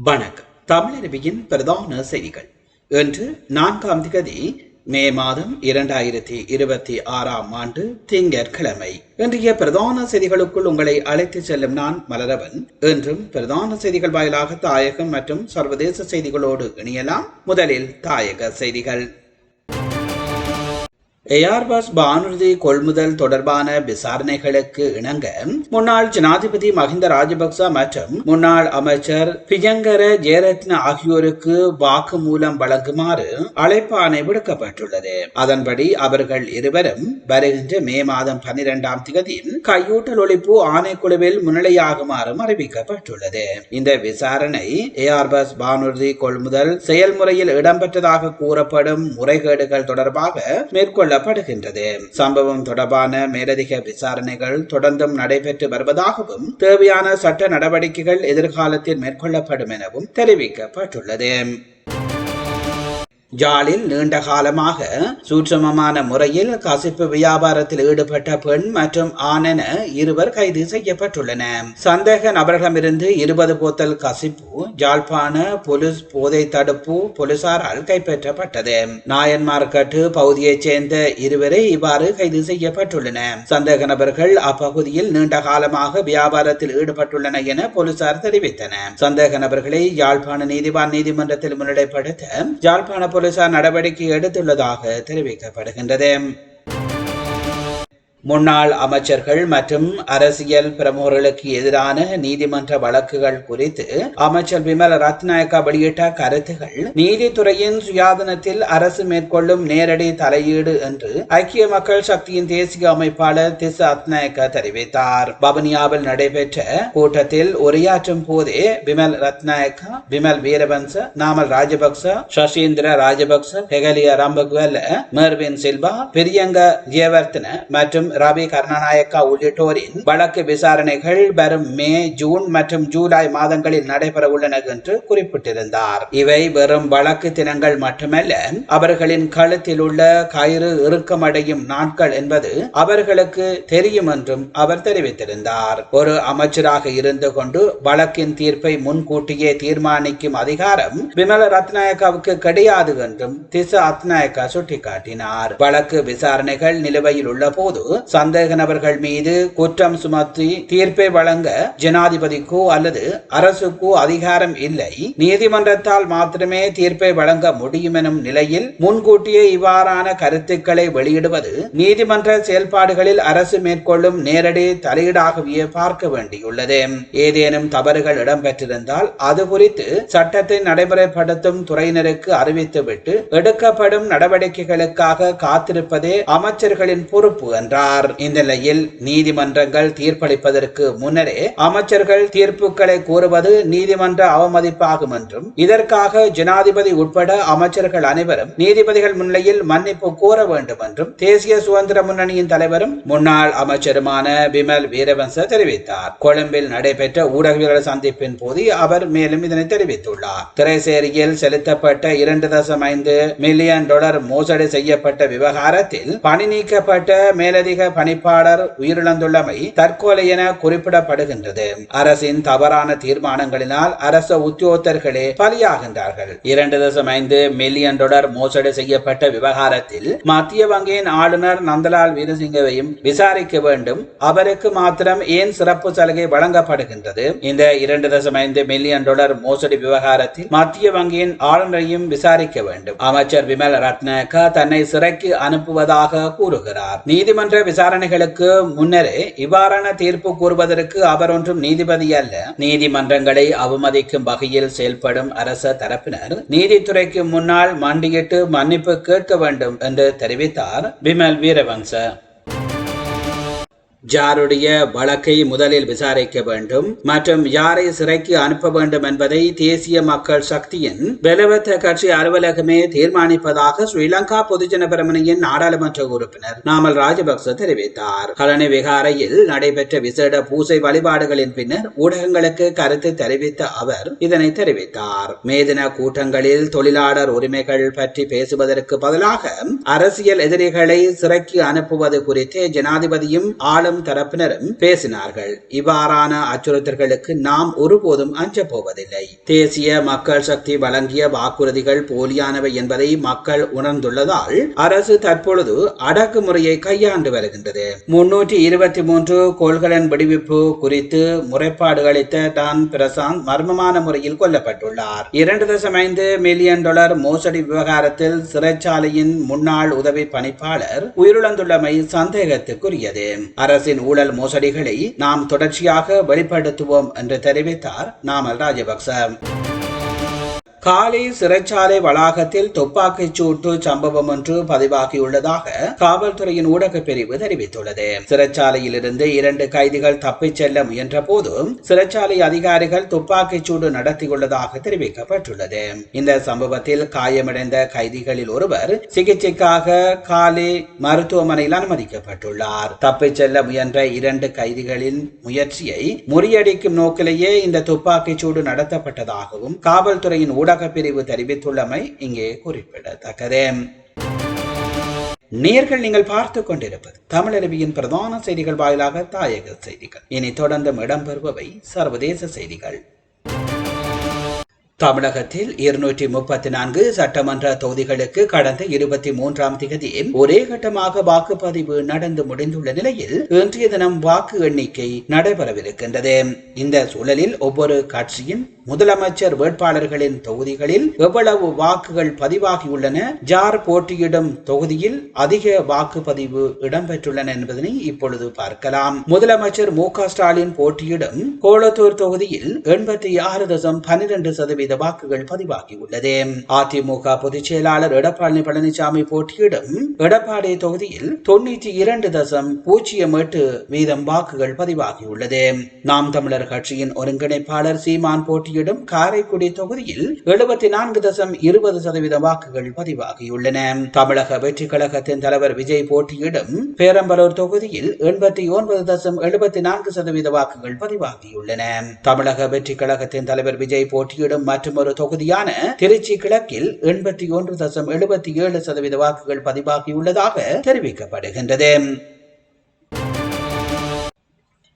வணக்கம். தமிழருவியின் பிரதான செய்திகள். இன்று 4ஆம் தேதி மே மாதம் 2026 திங்கட்கிழமை. இன்றைய பிரதான செய்திகளுக்குள் உங்களை அழைத்து செல்லும் நான் மலரவன். இன்றும் பிரதான செய்திகள் வாயிலாக தாயகம் மற்றும் சர்வதேச செய்திகளோடு இணையலாம். முதலில் தாயக செய்திகள். ஏர்பஸ் வானூர்தி கொள்முதல் தொடர்பான விசாரணைகளுக்கு இணங்க முன்னாள் ஜனாதிபதி மஹிந்த ராஜபக்ச மற்றும் முன்னாள் அமைச்சர் பியங்கர ஜெயரத்ன ஆகியோருக்கு வாக்குமூலம் வழங்குமாறு அழைப்பாணை விடுக்கப்பட்டுள்ளது. அதன்படி அவர்கள் இருவரும் வருகின்ற மே மாதம் 12ஆம் தேதி கையூட்டல் ஒழிப்பு ஆணைக்குழுவில் முன்னிலையாகுமாறும் அறிவிக்கப்பட்டுள்ளது. இந்த விசாரணை ஏர்பஸ் வானூர்தி கொள்முதல் செயல்முறையில் இடம்பெற்றதாக கூறப்படும் முறைகேடுகள் தொடர்பாக மேற்கொள்ள சம்பவம் தொடர்பான மேலதிக விசாரணைகள் தொடர்ந்தும் நடைபெற்று வருவதாகவும் தேவையான சட்ட நடவடிக்கைகள் எதிர்காலத்தில் மேற்கொள்ளப்படும் எனவும் தெரிவிக்கப்பட்டுள்ளது. ஜாலில் நீண்ட காலமாக சூட்சமமான முறையில் கசிப்பு வியாபாரத்தில் ஈடுபட்ட பெண் மற்றும் ஆண் என இருவர் கைது செய்யப்பட்டுள்ளனர். சந்தேக நபர்களிடமிருந்து 20 போத்தல் கசிப்பு ஜாழ்ப்பாண போலீஸ் போதை தடுப்பு போலீசாரால் கைப்பற்றப்பட்டது. நாயன்மார்கட்டு பகுதியைச் சேர்ந்த இருவரை இவ்வாறு கைது செய்யப்பட்டுள்ளனர். சந்தேக நபர்கள் அப்பகுதியில் நீண்ட காலமாக வியாபாரத்தில் ஈடுபட்டுள்ளனர் என போலீசார் தெரிவித்தனர். சந்தேக நபர்களை யாழ்ப்பாண நீதிவான் நீதிமன்றத்தில் முன்னிலைப்படுத்த யாழ்ப்பாண போலீசார் நடவடிக்கை எடுத்துள்ளதாக தெரிவிக்கப்படுகின்றது. முன்னாள் அமைச்சர்கள் மற்றும் அரசியல் பிரமுகர்களுக்கு எதிரான நீதிமன்ற வழக்குகள் குறித்து அமைச்சர் விமல் ரத்நாயக்கா வெளியிட்ட கருத்துகள் நீதித்துறையின் சுயாதீனத்தில் அரசு மேற்கொள்ளும் நேரடி தலையீடு என்று ஐக்கிய மக்கள் சக்தியின் தேசிய அமைப்பாளர் திஸ் ரத்நாயக்கா தெரிவித்தார். வவுனியாவில் நடைபெற்ற கூட்டத்தில் உரையாற்றும் போதே விமல் ரத்நாயக்கா, விமல் வீரவன்ச, நாமல் ராஜபக்ச, சசீந்திர ராஜபக்ச, ஹெகலிய ரம்பகுவல, மெர்வின் சில்வா, பிரியங்க ஜெயவர்தன மற்றும் ரவி கருணாநாயக்கா உள்ளிட்டோரின் வழக்கு விசாரணைகள் வரும் மே, ஜூன் மற்றும் ஜூலை மாதங்களில் நடைபெற உள்ளன என்று குறிப்பிட்டிருந்தார். இவை வெறும் வழக்கு தினங்கள் மட்டுமல்ல, அவர்களின் கழுத்தில் உள்ள கயிறு இறுக்கமடையும் நாட்கள் என்பது அவர்களுக்கு தெரியும் என்றும் அவர் தெரிவித்திருந்தார். ஒரு அமைச்சராக இருந்து கொண்டு வழக்கின் தீர்ப்பை முன்கூட்டியே தீர்மானிக்கும் அதிகாரம் விமல ரத்நாயக்காவுக்கு கிடையாது என்றும் திச ரத்நாயக்கா சுட்டிக்காட்டினார். வழக்கு விசாரணைகள் நிலுவையில் உள்ள போது சந்தேக நபர்கள் மீது குற்றம் சுமத்தி தீர்ப்பை வழங்க ஜனாதிபதிக்கோ அல்லது அரசுக்கோ அதிகாரம் இல்லை. நீதிமன்றத்தால் மாத்திரமே தீர்ப்பை வழங்க முடியும் எனும் நிலையில் முன்கூட்டியே இவ்வாறான கருத்துக்களை வெளியிடுவது நீதிமன்ற செயல்பாடுகளில் அரசு மேற்கொள்ளும் நேரடி தலையீடாகவே பார்க்க வேண்டியுள்ளது. ஏதேனும் தவறுகள் இடம்பெற்றிருந்தால் அது குறித்து சட்டத்தை நடைமுறைப்படுத்தும் துறையினருக்கு அறிவித்துவிட்டு எடுக்கப்படும் நடவடிக்கைகளுக்காக காத்திருப்பதே அமைச்சர்களின் பொறுப்பு என்றார். இந்த நிலையில் நீதிமன்றங்கள் தீர்ப்பளிப்பதற்கு முன்னரே அமைச்சர்கள் தீர்ப்புகளை கூறுவது நீதிமன்ற அவமதிப்பாகும் என்றும் இதற்காக ஜனாதிபதி உட்பட அமைச்சர்கள் அனைவரும் நீதிபதிகள் முன்னிலையில் மன்னிப்பு கோர வேண்டும் என்றும் தேசிய சுதந்திர முன்னணியின் தலைவரும் முன்னாள் அமைச்சருமான விமல் வீரவன்ச தெரிவித்தார். கொழும்பில் நடைபெற்ற ஊடகவியலாளர் சந்திப்பின் போது அவர் மேலும் இதனை தெரிவித்துள்ளார். திரைசேரியில் செலுத்தப்பட்ட 2.5 மில்லியன் டாலர் மோசடி செய்யப்பட்ட விவகாரத்தில் பணி நீக்கப்பட்ட மேலதிக பணிப்பாளர் உயிரிழந்துள்ளமை தற்கொலை என குறிப்பிடப்படுகின்றது. அரசின் தவறான தீர்மானங்களினால் அரச உத்தியோகத்தர்களே பலியாகின்றார்கள். 2.5 மில்லியன் டாலர் மோசடி செய்யப்பட்ட விவகாரத்தில் மத்திய வங்கியின் ஆளுநர் நந்தலால் வீரசிங்கவையும் விசாரிக்க வேண்டும். அவருக்கு மாத்திரம் ஏன் சிறப்பு சலுகை வழங்கப்படுகின்றது? இந்த 2.5 மில்லியன் டாலர் மோசடி விவகாரத்தில் மத்திய வங்கியின் ஆளுநரையும் விசாரிக்க வேண்டும். அமைச்சர் விமல் ரத்நாயக்கா தன்னை சிறைக்கு அனுப்புவதாக கூறுகிறார். நீதிமன்ற விசாரணைகளுக்கு முன்னரே இவ்வாறான தீர்ப்பு கூறுவதற்கு அவர் ஒன்றும் நீதிபதி அல்ல. நீதிமன்றங்களை அவமதிக்கும் வகையில் செயல்படும் அரச தரப்பினர் நீதித்துறைக்கு முன்னால் மண்டியிட்டு மன்னிப்பு கேட்க வேண்டும் என்று தெரிவித்தார் விமல் வீரவன்ச. யாருடைய வழக்கை முதலில் விசாரிக்க வேண்டும் மற்றும் யாரை சிறைக்கு அனுப்ப வேண்டும் என்பதை தேசிய மக்கள் சக்தியின் பெலவத்த கட்சி அலுவலகமே தீர்மானிப்பதாக ஸ்ரீலங்கா பொதுஜன பெரமுனையின் நாடாளுமன்ற உறுப்பினர் நாமல் ராஜபக்ச தெரிவித்தார். கலனி விகாரையில் நடைபெற்ற விசேட பூசை வழிபாடுகளின் பின்னர் ஊடகங்களுக்கு கருத்து தெரிவித்த அவர் இதனை தெரிவித்தார். மேதின கூட்டங்களில் தொழிலாளர் உரிமைகள் பற்றி பேசுவதற்கு பதிலாக அரசியல் எதிரிகளை சிறைக்கு அனுப்புவது குறித்து ஜனாதிபதியும் ஆளும் ஈரானும் தரப்பினரும் பேசினார்கள். இவ்வாறான அச்சுறுத்தல்களுக்கு நாம் ஒருபோதும் அஞ்சப் போவதில்லை. தேசிய மக்கள் சக்தி வழங்கிய வாக்குறுதிகள் போலியானவை என்பதை மக்கள் உணர்ந்துள்ளதால் அரசு தற்பொழுது அடக்குமுறையை கையாண்டு வருகின்றது. 323 கோள்களின் விடுவிப்பு குறித்து முறைப்பாடு அளித்த டான் பிரசாந்த் மர்மமான முறையில் கொல்லப்பட்டுள்ளார். $2.5 மில்லியன் மோசடி விவகாரத்தில் சிறைச்சாலையின் முன்னாள் உதவி பணிப்பாளர் உயிரிழந்துள்ளமை சந்தேகத்துக்குரியது. அரசின் ஊழல் மோசடிகளை நாம் தொடர்ச்சியாக வெளிப்படுத்துவோம் என்று தெரிவித்தார் நாமல் ராஜபக்ச. காலி சிறைச்சாலை வளாகத்தில் துப்பாக்கிச் சூட்டு சம்பவம் ஒன்று பதிவாகியுள்ளதாக காவல்துறையின் ஊடக பிரிவு தெரிவித்துள்ளது. சிறைச்சாலையில் இருந்து 2 கைதிகள் தப்பிச் செல்ல முயன்ற போது சிறைச்சாலை அதிகாரிகள் துப்பாக்கிச் சூடு நடத்தியுள்ளதாக தெரிவிக்கப்பட்டுள்ளது. இந்த சம்பவத்தில் காயமடைந்த கைதிகளில் ஒருவர் சிகிச்சைக்காக காலி மருத்துவமனையில் அனுமதிக்கப்பட்டுள்ளார். தப்பிச் செல்ல முயன்ற 2 கைதிகளின் முயற்சியை முறியடிக்கும் நோக்கிலேயே இந்த துப்பாக்கிச் சூடு நடத்தப்பட்டதாகவும் காவல்துறையின் ஊடக பிரிவு தெரிவித்துள்ளமை இங்கே குறிப்பிடத்தக்கது. நீங்கள் பார்த்துக் கொண்டிருப்பது தமிழருவியின் பிரதான செய்திகள் வாயிலாக தாயக செய்திகள். இனி தொடர்ந்து இடம்பெறுபவை சர்வதேச செய்திகள். தமிழகத்தில் 234 சட்டமன்ற தொகுதிகளுக்கு கடந்த 23ஆம் தேதி ஒரே கட்டமாக வாக்குப்பதிவு நடந்து முடிந்துள்ள நிலையில் இன்றைய தினம் வாக்கு எண்ணிக்கை நடைபெறவிருக்கின்றது. இந்த சூழலில் ஒவ்வொரு கட்சியின் முதலமைச்சர் வேட்பாளர்களின் தொகுதிகளில் எவ்வளவு வாக்குகள் பதிவாகியுள்ளன, யார் போட்டியிடும் தொகுதியில் அதிக வாக்குப்பதிவு இடம்பெற்றுள்ளன என்பதனை இப்பொழுது பார்க்கலாம். முதலமைச்சர் மு.க. ஸ்டாலின் போட்டியிடும் கோலத்தூர் தொகுதியில் 86.12% வாக்குகள் பதிவாகியுள்ளது. அதிமுக பொதுச் செயலாளர் எடப்பாடி பழனிசாமி போட்டியிடும் எடப்பாடி தொகுதியில் 92.08% வாக்குகள் பதிவாகியுள்ளது. நாம் தமிழர் கட்சியின் ஒருங்கிணைப்பாளர் சீமான் போட்டியிடும் காரைக்குடி தொகுதியில் 74.20% வாக்குகள் பதிவாகியுள்ளன. தமிழக வெற்றி கழகத்தின் தலைவர் விஜய் போட்டியிடும் பெரம்பலூர் தொகுதியில் 89.74% வாக்குகள் பதிவாகியுள்ளன. தமிழக வெற்றி கழகத்தின் தலைவர் விஜய் போட்டியிடும் மற்றொரு தொகுதியான திருச்சி கிழக்கில் 81.77% வாக்குகள் பதிவாகியுள்ளதாக தெரிவிக்கப்படுகின்றது.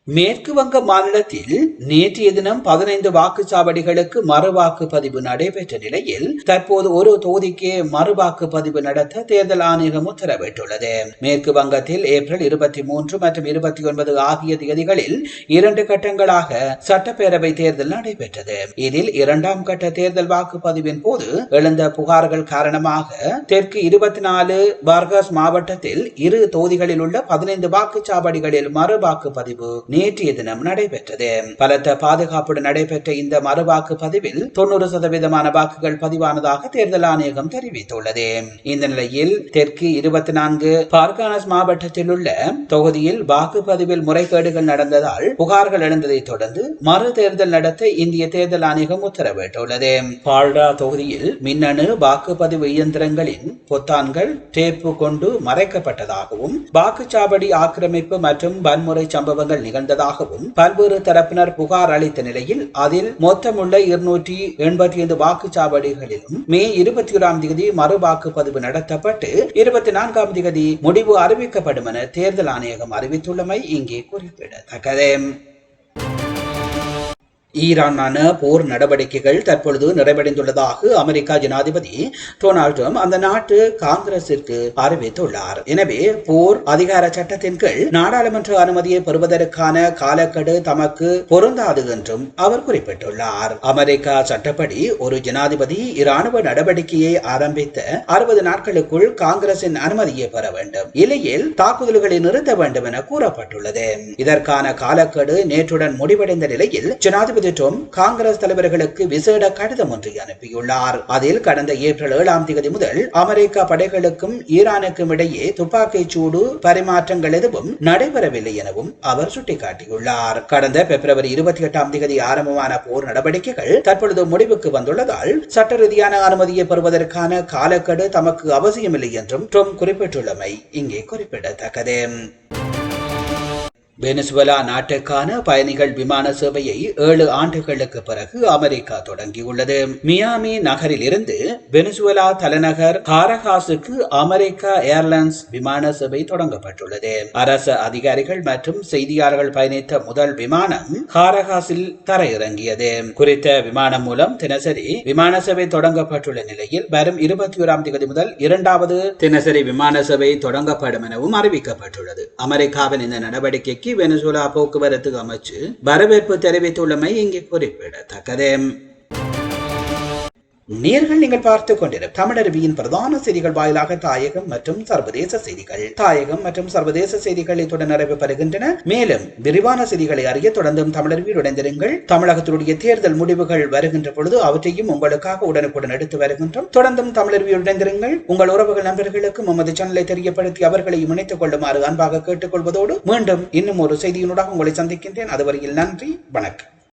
மேற்கு வங்க மாநிலத்தில் நேற்றைய தினம் 15 வாக்குச்சாவடிகளுக்கு மறுவாக்குப்பதிவு நடைபெற்ற நிலையில் தற்போது ஒரு தொகுதிக்கு மறுவாக்குப்பதிவு நடத்த தேர்தல் ஆணையம் உத்தரவிட்டுள்ளது. மேற்கு வங்கத்தில் ஏப்ரல் 23 மற்றும் 29 ஆகிய தேதிகளில் 2 கட்டங்களாக சட்டப்பேரவை தேர்தல் நடைபெற்றது. இதில் 2ஆம் கட்ட தேர்தல் வாக்குப்பதிவின் போது எழுந்த புகார்கள் காரணமாக தெற்கு 24 பர்காஸ் மாவட்டத்தில் 2 தொகுதிகளில் உள்ள 15 வாக்குச்சாவடிகளில் மறுவாக்குப்பதிவு நேற்றைய தினம் நடைபெற்றது. பலத்த பாதுகாப்புடன் நடைபெற்ற இந்த மறுவாக்குப்பதிவில் 90% வாக்குகள் பதிவானதாக தேர்தல் ஆணையகம் தெரிவித்துள்ளது. இந்த நிலையில் தெற்கு 24 பார்கானஸ் மாவட்டத்தில் உள்ள தொகுதியில் வாக்குப்பதிவில் முறைகேடுகள் நடந்ததால் புகார்கள் எழுந்ததை தொடர்ந்து மறு தேர்தல் நடத்த இந்திய தேர்தல் ஆணையகம் உத்தரவிட்டுள்ளது. பால்டா தொகுதியில் மின்னணு வாக்குப்பதிவு இயந்திரங்களின் பொத்தான்கள் டேப்பு கொண்டு மறைக்கப்பட்டதாகவும் வாக்குச்சாவடி ஆக்கிரமிப்பு மற்றும் வன்முறை சம்பவங்கள் நிகழ்ந்ததாகவும் பல்வேறு தரப்பினர் புகார் அளித்த நிலையில் அதில் மொத்தமுள்ள 285 வாக்குச்சாவடிகளிலும் மே 21ஆம் தேதி மறு வாக்குப்பதிவு நடத்தப்பட்டு 24ஆம் தேதி முடிவு அறிவிக்கப்படும் என தேர்தல் ஆணையகம் அறிவித்துள்ளமை இங்கே குறிப்பிடத்தக்கது. ஈரானான போர் நடவடிக்கைகள் தற்பொழுது நிறைவடைந்துள்ளதாக அமெரிக்கா ஜனாதிபதி டொனால்ட் ட்ரம்ப் அந்த நாட்டு காங்கிரசிற்கு அறிவித்துள்ளார். எனவே போர் அதிகார சட்டத்தின் கீழ் நாடாளுமன்ற அனுமதியை பெறுவதற்கான காலக்கெடு தமக்கு பொருந்தாது என்றும் அவர் குறிப்பிட்டுள்ளார். அமெரிக்கா சட்டப்படி ஒரு ஜனாதிபதி இராணுவ நடவடிக்கையை ஆரம்பித்த 60 நாட்களுக்குள் காங்கிரசின் அனுமதியை பெற வேண்டும், இல்லையில் தாக்குதல்களை நிறுத்த வேண்டும் என கூறப்பட்டுள்ளது. இதற்கான காலக்கெடு நேற்றுடன் முடிவடைந்த நிலையில் ஜனாதிபதி காங்கிரஸ் தலைவர்களுக்கு விசேட கடிதம் ஒன்றை அனுப்பியுள்ளார். அதில் கடந்த ஏப்ரல் 7ஆம் தேதி முதல் அமெரிக்க படைகளுக்கும் ஈரானுக்கும் இடையே துப்பாக்கிச் சூடு பரிமாற்றங்கள் எதுவும் நடைபெறவில்லை எனவும் அவர் சுட்டிக்காட்டியுள்ளார். கடந்த பிப்ரவரி 28ஆம் தேதி ஆரம்பமான போர் நடவடிக்கைகள் தற்பொழுது முடிவுக்கு வந்துள்ளதால் சட்ட ரீதியான அனுமதியை பெறுவதற்கான காலக்கெடு தமக்கு அவசியமில்லை என்றும் ட்ரம்ப் குறிப்பிட்டுள்ளமை இங்கே குறிப்பிடத்தக்கது. வெனிசுவேலா நாட்டுக்கான பயணிகள் விமான சேவையை 7 ஆண்டுகளுக்கு பிறகு அமெரிக்கா தொடங்கியுள்ளது. மியாமி நகரில் இருந்து வெனிசுவேலா தலைநகர் காரகாசுக்கு அமெரிக்கா ஏர்லைன்ஸ் விமான சேவை தொடங்கப்பட்டுள்ளது. அரசு அதிகாரிகள் மற்றும் செய்தியாளர்கள் பயணித்த முதல் விமானம் காரகாசில் தரையிறங்கியது. குறித்த விமானம் மூலம் தினசரி விமான சேவை தொடங்கப்பட்டுள்ள நிலையில் வரும் 21ஆம் தேதி முதல் 2வது தினசரி விமான சேவை தொடங்கப்படும் எனவும் அறிவிக்கப்பட்டுள்ளது. அமெரிக்காவின் இந்த நடவடிக்கைக்கு வெனிசுவேலா போக்குவரத்து அமைச்சு வரவேற்பு தெரிவித்துள்ளமை இங்கே குறிப்பிடத்தக்கது. நீங்கள் பார்த்துக் கொண்டிருக்கும் தமிழருவியின் பிரதான செய்திகள் வாயிலாக தாயகம் மற்றும் சர்வதேச செய்திகள். தாயகம் மற்றும் சர்வதேச செய்திகள் இத்துடன் நிறைவு பெறுகின்றன. மேலும் விரிவான செய்திகளை அறிய தொடர்ந்தும் தமிழருவியில் இணைந்திருங்கள். தமிழகத்தினுடைய தேர்தல் முடிவுகள் வருகின்ற பொழுது அவற்றையும் உங்களுக்காக உடனுக்குடன் எடுத்து வருகின்றோம். தொடர்ந்தும் தமிழருவியில் இணைந்திருங்கள். உங்கள் உறவுகள் நண்பர்களுக்கும் நமது சேனலை தெரியப்படுத்தி அவர்களையும் இணைத்துக் கொள்ளுமாறு அன்பாக கேட்டுக்கொள்வதோடு மீண்டும் இன்னும் ஒரு செய்தியினூடாக உங்களை சந்திக்கின்றேன். அதுவரையில் நன்றி, வணக்கம்.